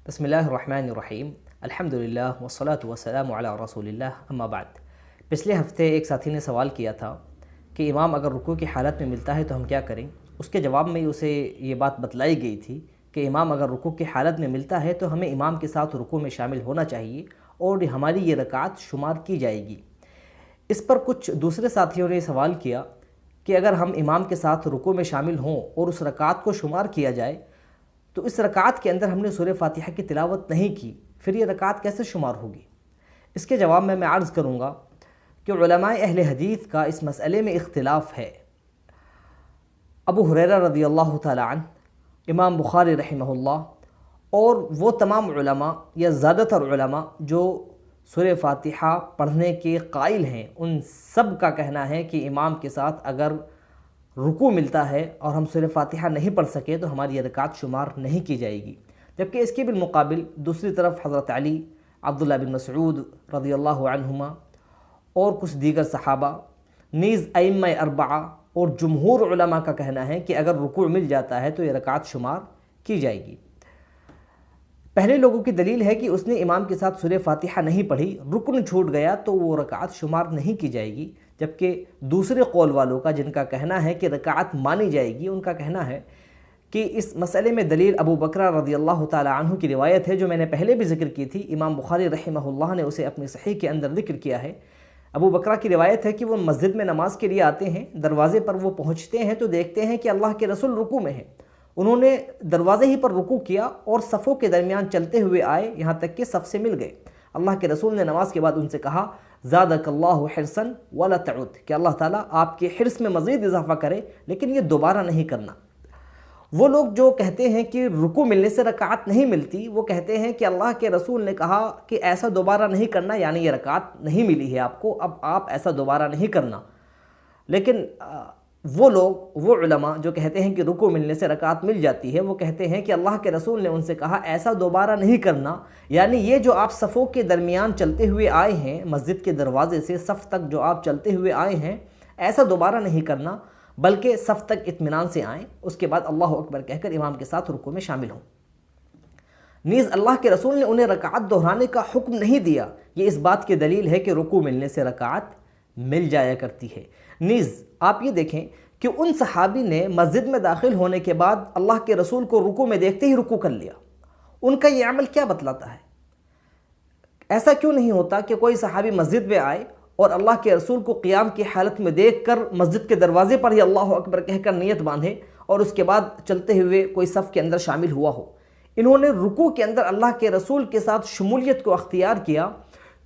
بسم اللہ الرحمن الرحیم الحمدللہ والصلاة والسلام علی رسول اللہ اما بعد۔ پچھلے ہفتے ایک ساتھی نے سوال کیا تھا کہ امام اگر رکوع کی حالت میں ملتا ہے تو ہم کیا کریں۔ اس کے جواب میں اسے یہ بات بتلائی گئی تھی کہ امام اگر رکوع کی حالت میں ملتا ہے تو ہمیں امام کے ساتھ رکوع میں شامل ہونا چاہیے اور ہماری یہ رکعت شمار کی جائے گی۔ اس پر کچھ دوسرے ساتھیوں نے سوال کیا کہ اگر ہم امام کے ساتھ رکوع میں شامل ہوں اور اس رکعت کو شمار کیا جائے تو اس رکعت کے اندر ہم نے سورہ فاتحہ کی تلاوت نہیں کی، پھر یہ رکعت کیسے شمار ہوگی؟ اس کے جواب میں عرض کروں گا کہ علماء اہل حدیث کا اس مسئلے میں اختلاف ہے۔ ابو ہریرہ رضی اللہ تعالی عنہ، امام بخاری رحمہ اللہ اور وہ تمام علماء یا زیادہ تر علماء جو سورہ فاتحہ پڑھنے کے قائل ہیں، ان سب کا کہنا ہے کہ امام کے ساتھ اگر رکوع ملتا ہے اور ہم سورہ فاتحہ نہیں پڑھ سکے تو ہماری یہ رکعت شمار نہیں کی جائے گی۔ جبکہ اس کے بالمقابل دوسری طرف حضرت علی، عبداللہ بن مسعود رضی اللہ عنہما اور کچھ دیگر صحابہ، نیز ائمہ اربعہ اور جمہور علماء کا کہنا ہے کہ اگر رکوع مل جاتا ہے تو یہ رکعت شمار کی جائے گی۔ پہلے لوگوں کی دلیل ہے کہ اس نے امام کے ساتھ سورہ فاتحہ نہیں پڑھی، رکن چھوٹ گیا تو وہ رکعت شمار نہیں کی جائے گی۔ جبکہ دوسرے قول والوں کا، جن کا کہنا ہے کہ رکعت مانی جائے گی، ان کا کہنا ہے کہ اس مسئلے میں دلیل ابو بکر رضی اللہ تعالی عنہ کی روایت ہے جو میں نے پہلے بھی ذکر کی تھی۔ امام بخاری رحمہ اللہ نے اسے اپنی صحیح کے اندر ذکر کیا ہے۔ ابو بکر کی روایت ہے کہ وہ مسجد میں نماز کے لیے آتے ہیں، دروازے پر وہ پہنچتے ہیں تو دیکھتے ہیں کہ اللہ کے رسول رکوع میں ہیں۔ انہوں نے دروازے ہی پر رکوع کیا اور صفوں کے درمیان چلتے ہوئے آئے، یہاں تک کہ صف سے مل گئے۔ اللہ کے رسول نے نماز کے بعد ان سے کہا، زادک اللہ حرصا ولا تعد، کہ اللہ تعالیٰ آپ کے حرص میں مزید اضافہ کرے لیکن یہ دوبارہ نہیں کرنا۔ وہ لوگ جو کہتے ہیں کہ رکوع ملنے سے رکعت نہیں ملتی، وہ کہتے ہیں کہ اللہ کے رسول نے کہا کہ ایسا دوبارہ نہیں کرنا، یعنی یہ رکعت نہیں ملی ہے آپ کو، اب آپ ایسا دوبارہ نہیں کرنا۔ لیکن وہ لوگ، وہ علماء جو کہتے ہیں کہ رکوع ملنے سے رکعت مل جاتی ہے، وہ کہتے ہیں کہ اللہ کے رسول نے ان سے کہا ایسا دوبارہ نہیں کرنا، یعنی یہ جو آپ صفوں کے درمیان چلتے ہوئے آئے ہیں، مسجد کے دروازے سے صف تک جو آپ چلتے ہوئے آئے ہیں، ایسا دوبارہ نہیں کرنا، بلکہ صف تک اطمینان سے آئیں، اس کے بعد اللہ اکبر کہہ کر امام کے ساتھ رکوع میں شامل ہوں۔ نیز اللہ کے رسول نے انہیں رکعت دہرانے کا حکم نہیں دیا، یہ اس بات کی دلیل ہے کہ رکوع ملنے سے رکعت مل جایا کرتی ہے۔ نیز آپ یہ دیکھیں کہ ان صحابی نے مسجد میں داخل ہونے کے بعد اللہ کے رسول کو رکوع میں دیکھتے ہی رکوع کر لیا۔ ان کا یہ عمل کیا بتلاتا ہے؟ ایسا کیوں نہیں ہوتا کہ کوئی صحابی مسجد میں آئے اور اللہ کے رسول کو قیام کی حالت میں دیکھ کر مسجد کے دروازے پر ہی اللہ اکبر کہہ کر نیت باندھے اور اس کے بعد چلتے ہوئے کوئی صف کے اندر شامل ہوا ہو؟ انہوں نے رکوع کے اندر اللہ کے رسول کے ساتھ شمولیت کو اختیار کیا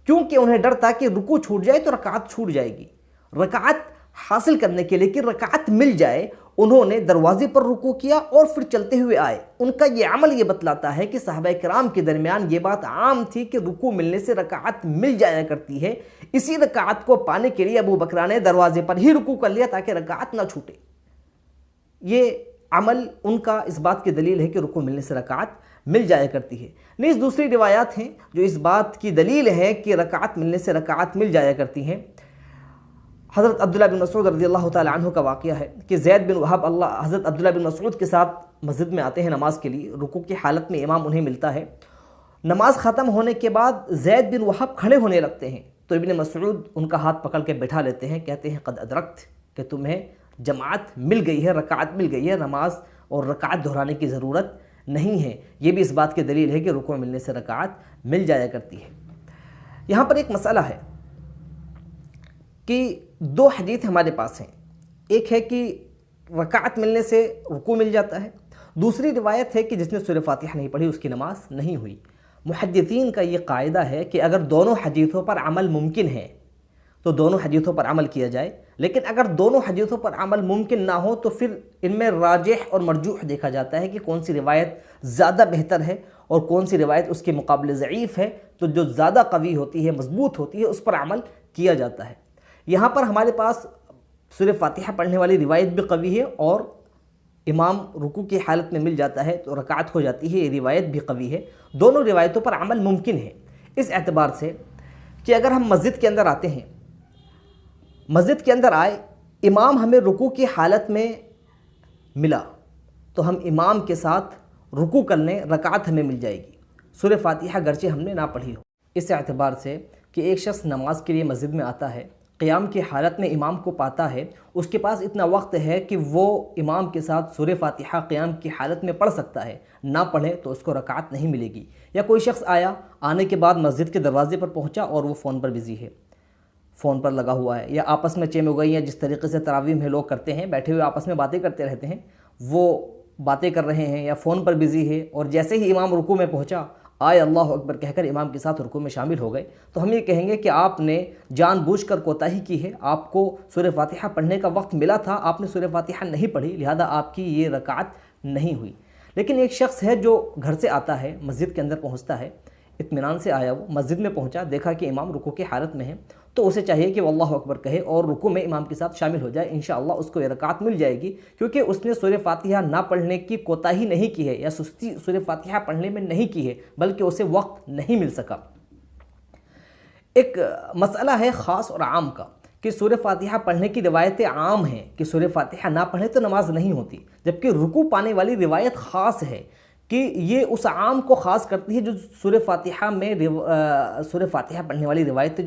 کیونکہ انہیں ڈر تھا کہ رکوع چھوٹ جائے تو رکعت چھوٹ جائے گی۔ رکعت حاصل کرنے کے لیے کہ رکعت مل جائے، انہوں نے دروازے پر رکوع کیا اور پھر چلتے ہوئے آئے۔ ان کا یہ عمل یہ بتلاتا ہے کہ صحابہ کرام کے درمیان یہ بات عام تھی کہ رکوع ملنے سے رکعت مل جایا کرتی ہے۔ اسی رکعت کو پانے کے لیے ابو بکر نے دروازے پر ہی رکوع کر لیا تاکہ رکعت نہ چھوٹے۔ یہ عمل ان کا اس بات کی دلیل ہے کہ رکوع ملنے سے رکعت مل جایا کرتی ہے۔ نیز دوسری روایات ہیں جو اس بات کی دلیل ہے کہ رکعت ملنے سے رکعت مل جایا کرتی ہیں۔ حضرت عبداللہ بن مسعود رضی اللہ تعالی عنہ کا واقعہ ہے کہ زید بن وہب حضرت عبداللہ بن مسعود کے ساتھ مسجد میں آتے ہیں نماز کے لیے، رکوع کی حالت میں امام انہیں ملتا ہے۔ نماز ختم ہونے کے بعد زید بن وہب کھڑے ہونے لگتے ہیں تو ابن مسعود ان کا ہاتھ پکڑ کے بٹھا لیتے ہیں، کہتے ہیں قد ادرکت، کہ تمہیں جماعت مل گئی ہے، رکعت مل گئی ہے، نماز اور رکعت دہرانے کی ضرورت نہیں ہے۔ یہ بھی اس بات کی دلیل ہے کہ رکوع ملنے سے رکعت مل جایا کرتی ہے۔ یہاں پر ایک مسئلہ ہے کہ دو حدیث ہمارے پاس ہیں، ایک ہے کہ رکعت ملنے سے رکوع مل جاتا ہے، دوسری روایت ہے کہ جس نے سورہ فاتحہ نہیں پڑھی اس کی نماز نہیں ہوئی۔ محدثین کا یہ قاعدہ ہے کہ اگر دونوں حدیثوں پر عمل ممکن ہے تو دونوں حدیثوں پر عمل کیا جائے، لیکن اگر دونوں حدیثوں پر عمل ممکن نہ ہو تو پھر ان میں راجح اور مرجوح دیکھا جاتا ہے کہ کون سی روایت زیادہ بہتر ہے اور کون سی روایت اس کے مقابلے ضعیف ہے، تو جو زیادہ قوی ہوتی ہے، مضبوط ہوتی ہے، اس پر عمل کیا جاتا ہے۔ یہاں پر ہمارے پاس سورہ فاتحہ پڑھنے والی روایت بھی قوی ہے اور امام رکوع کی حالت میں مل جاتا ہے تو رکعت ہو جاتی ہے، یہ روایت بھی قوی ہے۔ دونوں روایتوں پر عمل ممکن ہے اس اعتبار سے کہ اگر ہم مسجد کے اندر آتے ہیں، مسجد کے اندر آئے، امام ہمیں رکوع کی حالت میں ملا تو ہم امام کے ساتھ رکوع کر لیں، رکعت ہمیں مل جائے گی۔ سورہ فاتحہ گرچہ ہم نے نہ پڑھی ہو۔ اس اعتبار سے کہ ایک شخص نماز کے لیے مسجد میں آتا ہے، قیام کی حالت میں امام کو پاتا ہے، اس کے پاس اتنا وقت ہے کہ وہ امام کے ساتھ سورہ فاتحہ قیام کی حالت میں پڑھ سکتا ہے، نہ پڑھے تو اس کو رکعت نہیں ملے گی۔ یا کوئی شخص آیا، آنے کے بعد مسجد کے دروازے پر پہنچا اور وہ فون پر بزی ہے، فون پر لگا ہوا ہے، یا آپس میں چیم ہو گئی ہیں، جس طریقے سے تراویح میں لوگ کرتے ہیں، بیٹھے ہوئے آپس میں باتیں کرتے رہتے ہیں، وہ باتیں کر رہے ہیں یا فون پر بزی ہے، اور جیسے ہی امام رکوع میں پہنچا آئے اللہ اکبر کہہ کر امام کے ساتھ رکوع میں شامل ہو گئے، تو ہم یہ کہیں گے کہ آپ نے جان بوجھ کر کوتاہی کی ہے، آپ کو سورہ فاتحہ پڑھنے کا وقت ملا تھا، آپ نے سورہ فاتحہ نہیں پڑھی، لہذا آپ کی یہ رکعت نہیں ہوئی۔ لیکن ایک شخص ہے جو گھر سے آتا ہے، مسجد کے اندر پہنچتا ہے، اطمینان سے آیا، وہ مسجد میں پہنچا، دیکھا کہ امام رکوع کی حالت میں ہے، تو اسے چاہیے کہ وہ اللہ اکبر کہے اور رکوع میں امام کے ساتھ شامل ہو جائے، انشاءاللہ اس کو یہ رکعت مل جائے گی، کیونکہ اس نے سورہ فاتحہ نہ پڑھنے کی کوتاہی نہیں کی ہے، یا سستی سورہ فاتحہ پڑھنے میں نہیں کی ہے، بلکہ اسے وقت نہیں مل سکا۔ ایک مسئلہ ہے خاص اور عام کا، کہ سورہ فاتحہ پڑھنے کی روایتیں عام ہیں کہ سورہ فاتحہ نہ پڑھیں تو نماز نہیں ہوتی، جبکہ رکوع پانے والی روایت خاص ہے کہ یہ اس عام کو خاص کرتی ہے جو سورہ فاتحہ میں سورہ فاتحہ پڑھنے والی روایت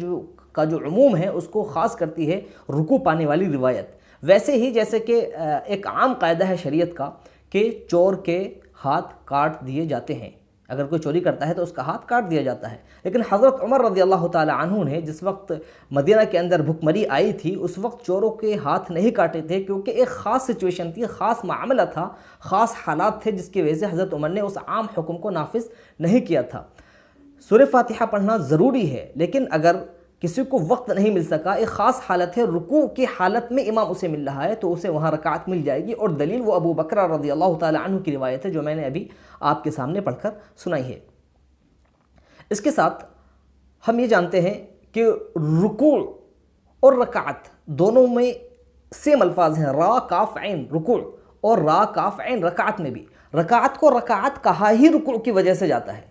کا جو عموم ہے اس کو خاص کرتی ہے رکوع پانے والی روایت۔ ویسے ہی جیسے کہ ایک عام قاعدہ ہے شریعت کا کہ چور کے ہاتھ کاٹ دیے جاتے ہیں، اگر کوئی چوری کرتا ہے تو اس کا ہاتھ کاٹ دیا جاتا ہے، لیکن حضرت عمر رضی اللہ تعالی عنہ نے جس وقت مدینہ کے اندر بھکمری آئی تھی اس وقت چوروں کے ہاتھ نہیں کاٹے تھے، کیونکہ ایک خاص سچویشن تھی، خاص معاملہ تھا، خاص حالات تھے، جس کی وجہ سے حضرت عمر نے اس عام حکم کو نافذ نہیں کیا تھا۔ سورہ فاتحہ پڑھنا ضروری ہے، لیکن اگر کسی کو وقت نہیں مل سکا، ایک خاص حالت ہے، رکوع کی حالت میں امام اسے مل رہا ہے، تو اسے وہاں رکعت مل جائے گی، اور دلیل وہ ابو بکر رضی اللہ تعالی عنہ کی روایت ہے جو میں نے ابھی آپ کے سامنے پڑھ کر سنائی ہے۔ اس کے ساتھ ہم یہ جانتے ہیں کہ رکوع اور رکعت دونوں میں سیم الفاظ ہیں، را کاف عین رکوع اور را کاف عین رکعت میں بھی۔ رکعت کو رکعت کہا ہی رکوع کی وجہ سے جاتا ہے،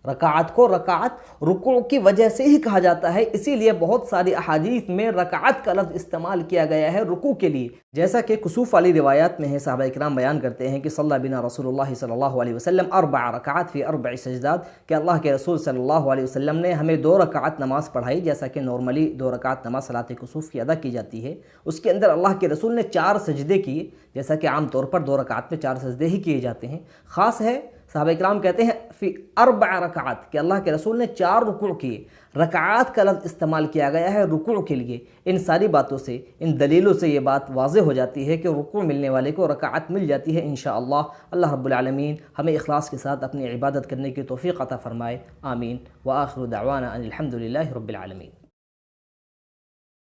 رکعت کو رکعت رکوع کی وجہ سے ہی کہا جاتا ہے، اسی لیے بہت ساری احادیث میں رکعت کا لفظ استعمال کیا گیا ہے رکوع کے لیے، جیسا کہ کسوف والی روایات میں ہے، صحابہ کرام بیان کرتے ہیں کہ صلی بنا رسول اللہ صلی اللہ علیہ وسلم 4 رکعات فی 4 سجدات، کہ اللہ کے رسول صلی اللہ علیہ وسلم نے ہمیں 2 رکعت نماز پڑھائی، جیسا کہ نارملی 2 رکعت نماز صلاۃ کسوف کی ادا کی جاتی ہے، اس کے اندر اللہ کے رسول نے 4 سجدے کیے، جیسا کہ عام طور پر 2 رکعت میں 4 سجدے ہی کیے جاتے ہیں، خاص ہے صحابہ کرام کہتے ہیں فی 4 رکعات کہ اللہ کے رسول نے 4 رکوع کیے، رکعات کا لفظ استعمال کیا گیا ہے رکوع کے لیے۔ ان ساری باتوں سے، ان دلیلوں سے یہ بات واضح ہو جاتی ہے کہ رکوع ملنے والے کو رکعت مل جاتی ہے انشاءاللہ۔ اللہ رب العالمین ہمیں اخلاص کے ساتھ اپنی عبادت کرنے کی توفیق عطا فرمائے، آمین۔ وآخر دعوانا ان الحمد للہ رب العالمین۔